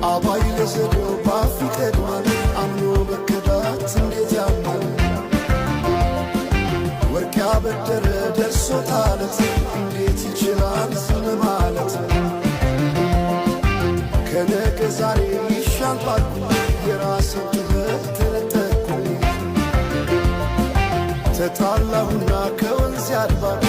አባይ ለዘዴው ባፍ ይቀድማል አምኖ መከዳት እንዴት ያማል ወርቅ ያበደረ ደርሶታለት እንዴት ይችላል ዝም ማለት ከነገ ዛሬ ይሻል ባልኩ የራስን ጥበት ተነጠቅኩ ተጣላሁና ከወንዝ ያድባል